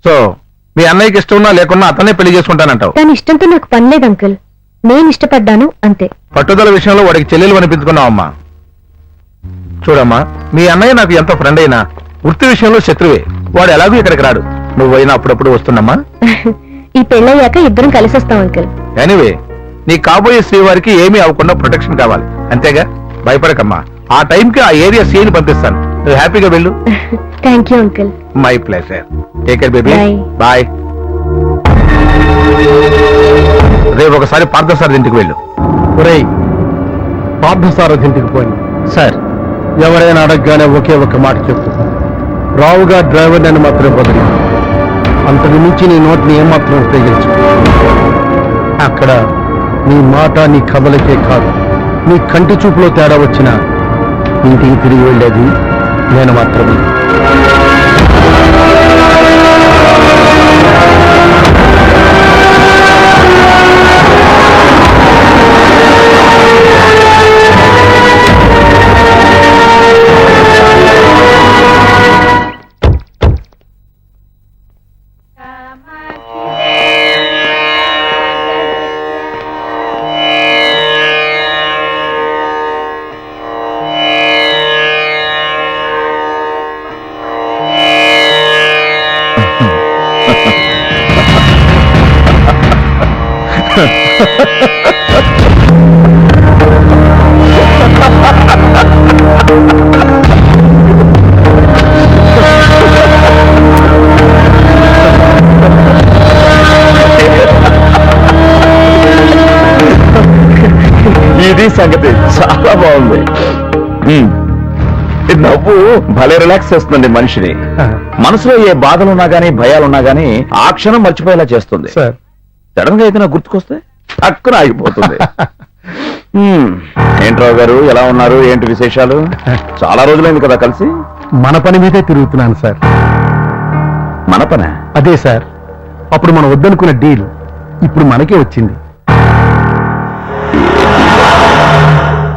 So మీ అన్నయ్యకి ఇష్టం ఉన్నా లేకున్నా అతనే పెళ్లి చేసుకుంటానంటావు. తన ఇష్టంతో నాకు పని లేదు అంకుల్, నేను ఇష్టపడ్డాను అంతే. పట్టుదల విషయంలో వాడికి చెల్లెలు అనిపించుకున్నావమ్మా. చూడమ్మా, మీ అన్నయ్య నాకు ఎంత ఫ్రెండ్ అయినా వృత్తి విషయంలో శత్రువే. వాడు ఎలాగూ ఇక్కడికి రాడు, నువ్వైనా అప్పుడప్పుడు వస్తున్నమ్మా. ఈ పెళ్ళయ్యాక ఇద్దరం కలిసి వస్తాం అంకుల్. ఎనీవే, నీ కాబోయే శ్రీవారికి ఏమీ అవ్వకుండా ప్రొటెక్షన్ కావాలి అంతేగా. భయపడకమ్మా, ఆ టైంకి ఆ ఏరియా సీని పంపిస్తాను, నువ్వు హ్యాపీగా వెళ్ళు. Thank you uncle. My pleasure. Take care baby. Bye. Bye. రేపు ఒకసారి పార్థసారథి ఇంటికి వెళ్ళు. ఒరేయ్, పార్థసారథి ఇంటికి పోయింది సార్. ఎవరైనా అడగగానే ఒకే ఒక మాట చెప్పు, రావుగా డ్రైవర్ అని మాత్రం బదిలీ. అంతకు మించి నీ నోటిని ఏమాత్రం ఉపయోగించు. అక్కడ నీ మాట నీ కథలకే కాదు, నీ కంటి చూపులో తేడా వచ్చినా ఇంటికి తిరిగి వెళ్ళేది నేను మాత్రమే. ఇది సంగతి చాలా బాగుంది. నవ్వు భలే రిలాక్స్ చేస్తుంది మనిషిని. మనసులో ఏ బాధలున్నా గానీ భయాలున్నా గానీ ఆ క్షణం మర్చిపోయేలా చేస్తుంది. సార్, సడన్ గా అయితే నాకు గుర్తుకొస్తే అక్కున ఆగిపోతుంది. ఏంట్రావు గారు, ఎలా ఉన్నారు? ఏంటి విశేషాలు? చాలా రోజులైంది కదా కలిసి. మన పని మీదే తిరుగుతున్నాను సార్. మన పనే? అదే సార్, అప్పుడు మనం వద్దనుకున్న డీల్ ఇప్పుడు మనకే వచ్చింది.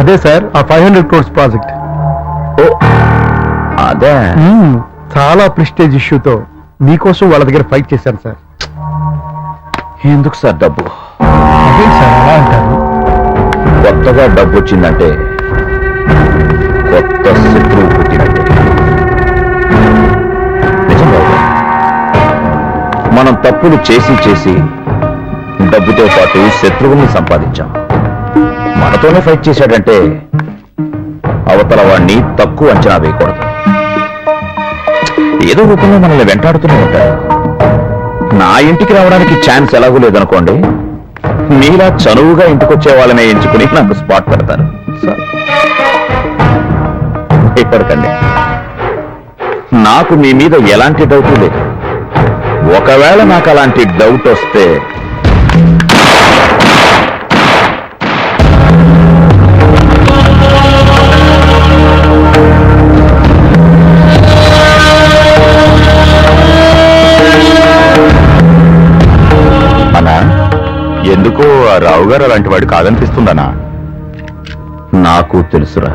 అదే సార్, ఆ 500 crores ప్రాజెక్ట్. ఓ అదే. చాలా ప్రెస్టేజ్ ఇష్యూతో మీకోసం వాళ్ళ దగ్గర ఫైట్ చేశాను సార్. ఎందుకు సార్ డబ్బు? అదే సార్ అలా అంటారు. కొత్తగా డబ్బు వచ్చిందంటే కొత్త శత్రువు పుట్టినట్టే. నిజంగా మనం తప్పులు చేసి చేసి డబ్బుతో పాటు శత్రువుల్ని సంపాదించాం. మనతోనే ఫైట్ చేశాడంటే అవతల వాణ్ణి తక్కువ అంచనా వేయకూడదు. ఏదో రూపంలో మనల్ని వెంటాడుతూనే ఉంటాడు. నా ఇంటికి రావడానికి ఛాన్స్ ఎలాగూ లేదనుకోండి, మీలా చనువుగా ఇంటికొచ్చే వాళ్ళనే ఎంచుకుని నాకు స్పాట్ పెడతారు. భయపడకండి, నాకు మీ మీద ఎలాంటి డౌట్ లేదు. ఒకవేళ నాకు అలాంటి డౌట్ వస్తే ఎందుకో ఆ రావు గారు అలాంటి వాడు కాదనిపిస్తుందనా? నాకు తెలుసురా,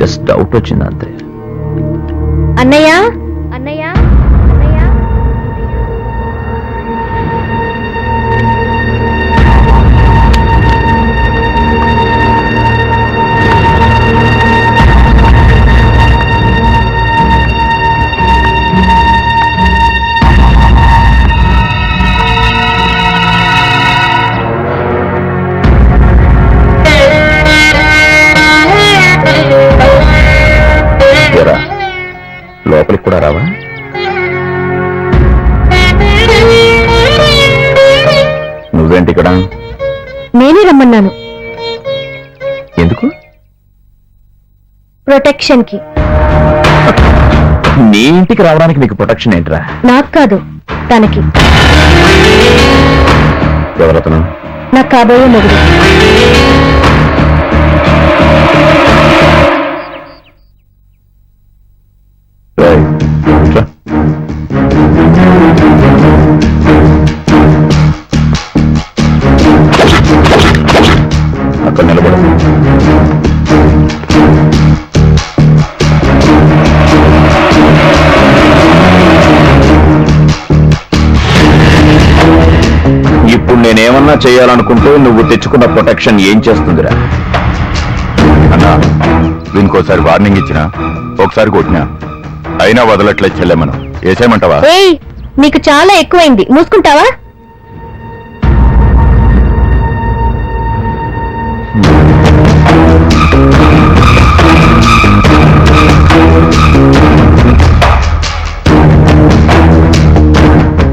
జస్ట్ డౌట్ వచ్చింది అంతే. అన్నయ్య, అన్నయ్య, అన్నయ్య. లోపలికి కూడా రావా? నువ్వేంటి ఇక్కడ? నేనే రమ్మన్నాను. ఎందుకు? ప్రొటెక్షన్ కి. నీ ఇంటికి రావడానికి నీకు ప్రొటెక్షన్ ఏంట్రా? నాకు కాదు, తనకి. ఎవరతను? నాకు కాబోయే మొగుడు. అక్కడ నిలబడ. ఏదైనా చేయాలనుకుంటే నువ్వు తెచ్చుకున్న ప్రొటెక్షన్ ఏం చేస్తుందిరా? అన్నా ఇంకోసారి వార్నింగ్ ఇచ్చినా ఒకసారి కొట్టినా అయినా వదలట్లేదు చెల్లెమ్మను. వేసేయమంటావా? ఏయ్ నీకు చాలా ఎక్కువైంది, మూసుకుంటావా?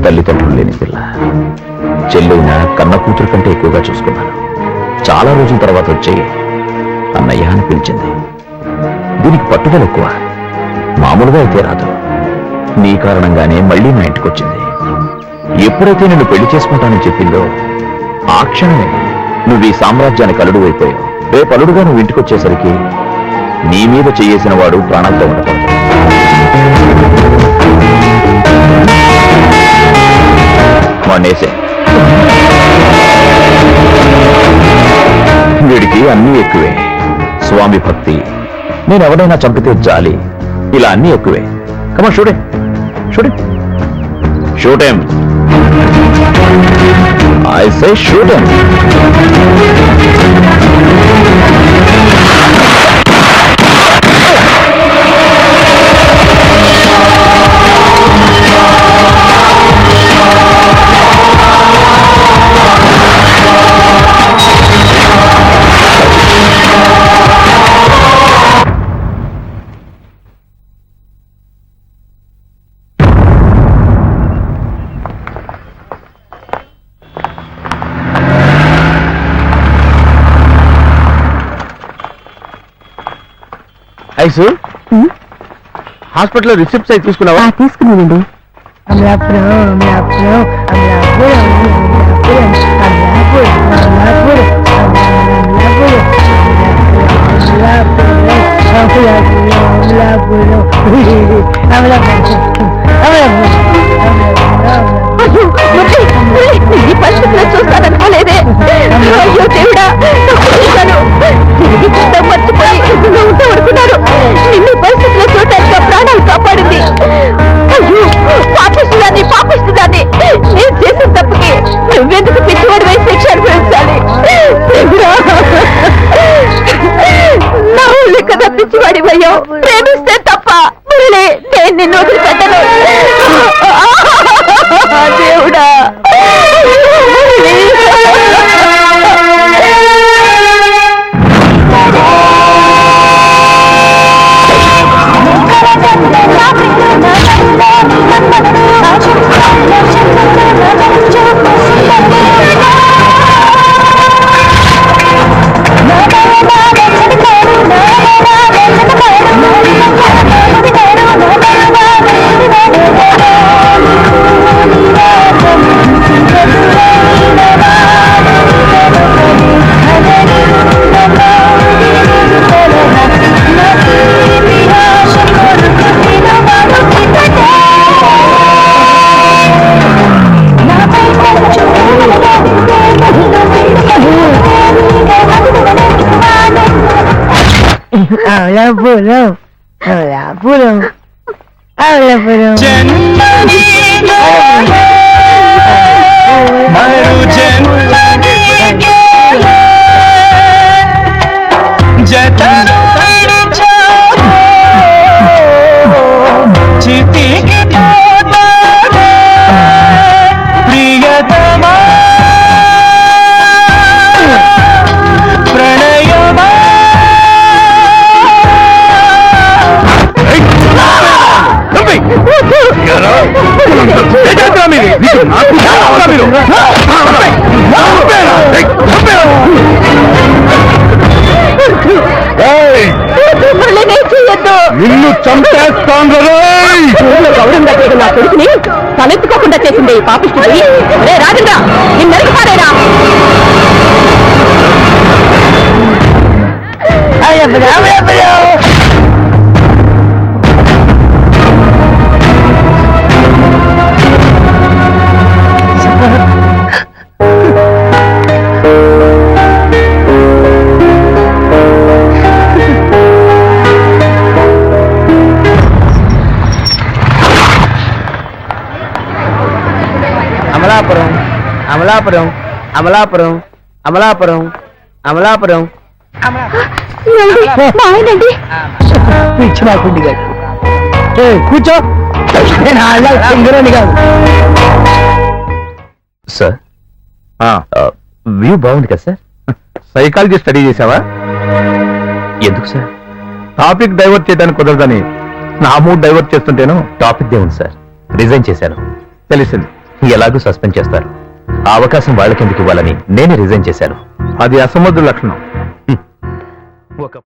తల్లిదండ్రులు లేని పిల్ల, చెల్లైన కన్న కూతురు కంటే ఎక్కువగా చూసుకున్నాను. చాలా రోజుల తర్వాత వచ్చి అన్నయ్య అని పిలిచింది. దీనికి పట్టుదల ఎక్కువ, మామూలుగా అయితే రాదు. నీ కారణంగానే మళ్ళీ నా ఇంటికి వచ్చింది. ఎప్పుడైతే నిన్ను పెళ్లి చేసుకుంటానని చెప్పిందో ఆ క్షణమే నువ్వు ఈ సామ్రాజ్యానికి అల్లుడు అయిపోయావు. రేపు అల్లుడుగా నువ్వు ఇంటికి వచ్చేసరికి నీ మీద చేయేసిన వాడు ప్రాణాలతో ఉండకూడదు. మానేసే వీడికి అన్నీ ఎక్కువే. స్వామి భక్తి, నేను ఎవరైనా చంపితే జాలి, ఇలా అన్నీ ఎక్కువే. కమా షూడే షూడే షూటేం ఐ సే షూటేం. ఐసు హాస్పిటల్లో రిసిప్ట్స్ అయి తీసుకున్నావా? తీసుకున్నానండి. ఈ పరిస్థితిలో చూస్తాననుకోలేదే. అయ్యో దేవుడా, తిరిగి చూద్దాం మర్చిపోయి ఉంటూ అనుకున్నారు. నిన్ను పరిస్థితిలో చూడటానికి ప్రాణాలు కాపాడింది. అయ్యో పాపిస్తుందాన్ని, పాపిస్తుందాన్ని. నేను చేసిన తప్పుకి నువ్వెందుకు పిచ్చివాడి వయసు శిక్ష అనుభవించాలి? దేవుడా, నా ఊళ్ళో కదా పిచ్చివాడి వయ్యావు. ప్రేమిస్తే తప్ప మురళి, నేను నిన్ను వదిలిపెట్టను. దేవుడా, Aulapuram, Aulapuram, Aulapuram. నిన్ను చంపేస్తాను. గౌరవం దగ్గర నా కొడుకుని తలెత్తుకోకుండా చేసింది ఈ పాపిస్తుంది. రే రాజేంద్ర, నిన్ను నరికిపారేరా. అమలాపురం, అమలాపురం, అమలాపురం అమలాపురం అమలాపురం మా ఆయనండి. పిచ్చి నాకుండి గారు కూర్చో నేను ఆళ్ళ సింగరేణి కాదు సార్ వ్యూ బాగుంది కదా సార్? సైకాలజీ స్టడీ చేసావా? ఎందుకు సార్? టాపిక్ డైవర్ట్ చేయడానికి కుదరదని నా మూడ్ డైవర్ట్ చేస్తుంటేను. టాపిక్ దేవుంది సార్, రిజైన్ చేశాను. తెలిసింది. ఎలాగూ సస్పెండ్ చేస్తారు, ఆ అవకాశం వాళ్ళకెందుకు ఇవ్వాలని నేనే రిజైన్ చేశాను. అది అసమర్థ లక్షణం. ఒక